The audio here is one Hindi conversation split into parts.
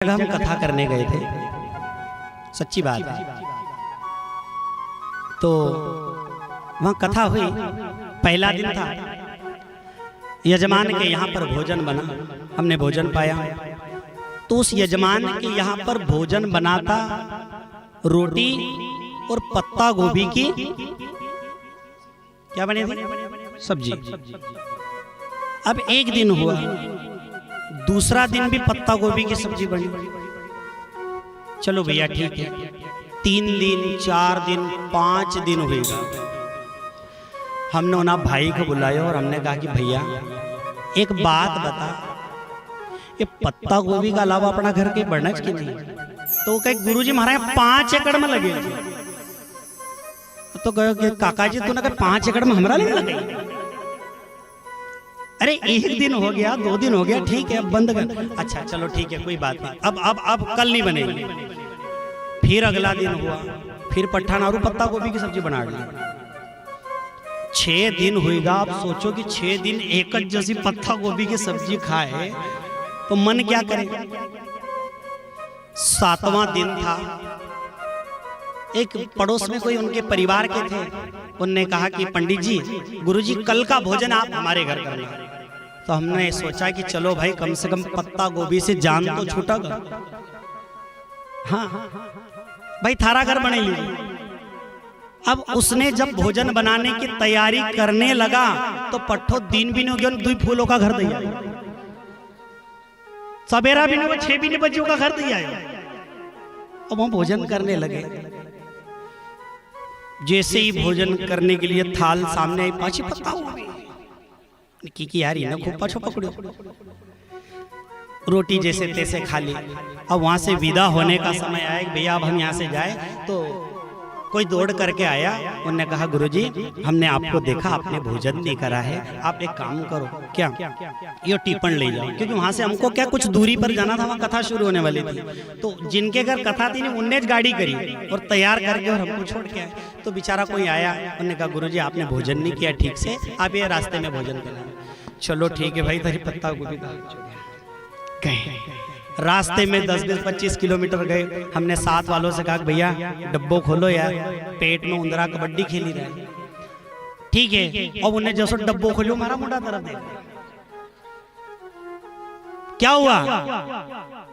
जगह हम कथा करने गए थे, सच्ची बात है। तो वहाँ कथा हुई, पहला दिन था। यजमान के यहाँ पर भोजन बना, हमने भोजन पाया। तो उस यजमान के यहाँ पर भोजन बना था रोटी और पत्ता गोभी की क्या बनी थी, सब्जी। अब एक दिन हुआ, दूसरा दिन भी पत्ता गोभी की सब्जी बनी। चलो भैया ठीक है, 3 दिन 4 दिन 5 दिन हुएगा। हमने उन्हें भाई को बुलाया और हमने कहा कि भैया एक बात बता, ये पत्ता गोभी का अलावा अपना घर के बढ़ना की नहीं। तो कहे गुरुजी हमारे 5 एकड़ में लगे। तो कहे काका जी तूने कहा 5 एकड़ में हमारा नहीं लगे। अरे एक दिन हो गया, 2 दिन हो गया, ठीक है अब बंद कर। अच्छा चलो ठीक है कोई बात नहीं, अब कल नहीं बनेगी। फिर अगला दिन हुआ, फिर पट्ठान आलू पत्ता गोभी की सब्जी बना ली। 6 दिन हुएगा। आप सोचो कि 6 दिन एक जैसी पत्ता गोभी की सब्जी खाए तो मन क्या करेगा। 7वां दिन था, एक पड़ोस में कोई उनके परिवार के थे, उनने कहा कि पंडित जी गुरुजी कल का भोजन आप हमारे घर करना। तो हमने सोचा कि चलो भाई कम से कम पत्ता गोभी से जान तो छूटेगा। हाँ भाई थारा घर बने लीजिए। अब उसने जब भोजन बनाने की तैयारी करने लगा तो पट्ठो दिन भी नहीं हो गया, 2 फूलों का घर दिया। सवेरा भी नहीं, 6 भी नहीं बच्चों का घर दिया। अब हम भोजन करने लगे। जैसे ही भोजन करने के लिए थाल सामने आई, पाछी पत्ता की यार इन्हें खूब पाछो पकड़ो। रोटी जैसे तैसे खा ली। अब वहां से विदा होने का समय आया, भैया अब हम यहाँ से जाए। तो कोई दौड़ करके आया, उन्होंने कहा गुरुजी हमने आपको देखा, आपने भोजन नहीं करा है, आप एक काम करो, क्या ये टिप्पण ले जाओ। क्योंकि वहां से हमको क्या कुछ दूरी पर जाना था, वहां कथा शुरू होने वाली थी। तो जिनके घर कथा थी उनने गाड़ी करी और तैयार करके और हमको छोड़ के आए। तो बेचारा कोई आया, उन्होंने कहा गुरुजी आपने भोजन नहीं किया ठीक से, आप ये रास्ते में भोजन करना। चलो ठीक है भाई, तरी पत्ता गोभी कहे। रास्ते में 10-25 किलोमीटर गए। हमने साथ वालों से कहा भैया डब्बो खोलो यार, पेट में उंदरा कबड्डी खेली रहे। ठीक है, और उन्हें जैसे डब्बो खोलो मारा मुंडा तरफ देखा। क्या हुआ,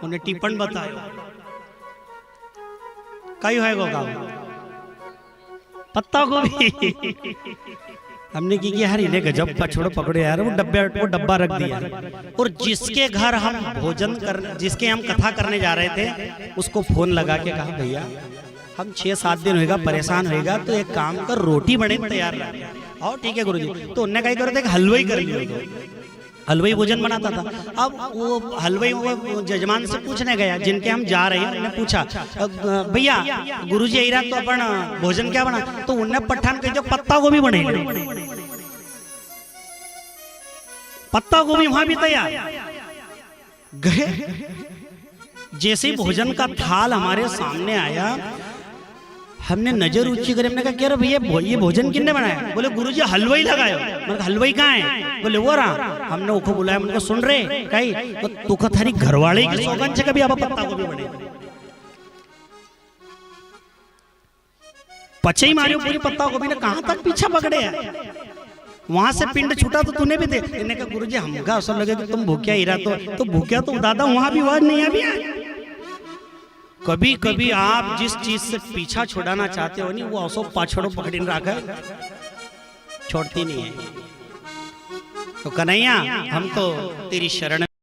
उन्हें टिप्पण बताया। कई होएगा पत्ता गोभी। हमने की यार इन्हें गजब का छोड़ो पकड़ो यार, वो डब्बा रख दिया। और जिसके घर हम भोजन कर, जिसके हम कथा करने जा रहे थे, उसको फोन लगा के कहा भैया हम 6-7 दिन होएगा, परेशान होएगा, तो एक काम कर रोटी बने तैयार रख। और ठीक है गुरुजी। तो उन्होंने कहीं करते कि हलवाई कर लियो। हलवाई भोजन बनाता था। अब वो हलवाई वो जजमान से पूछने गया जिनके हम जा रहे हैं, उन्होंने पूछा भैया गुरुजी आई रहा तो अपन भोजन क्या बना। तो उनने पठान कही पत्ता गोभी बने। पत्ता गोभी वहां भी तैयार। गए, जैसे ही भोजन का थाल हमारे सामने आया, हमने नजर ऊंची करी। हमने कहा क्या रे भैया ये भोजन किसने बनाया। बोले गुरुजी हलवाई लगायो। मैंने कहा हलवाई कहाँ है। बोले वो रहा। हमने उनको बुलाया, उनको सुन रहे कहीं तो तुका थारी घरवाले की सौगन से कभी अब पत्ता गोभी बने। पचे ही मारियो पूरी पत्ता गोभी ने, कहां तक पीछा पकड़े है। वहां से पिंड छूटा तो तूने भी दे। इन्होंने कहा गुरुजी हमका ऐसा लगे कि तुम भूखिया ही रहा। तो भूखिया तो दादा वहां भी आवाज नहीं आ। कभी कभी आप जिस चीज से पीछा छुड़ाना चाहते हो नहीं, वो औसो पाछड़ो पकड़ी रखा छोड़ती नहीं है। तो कन्हैया हम तो तेरी शरण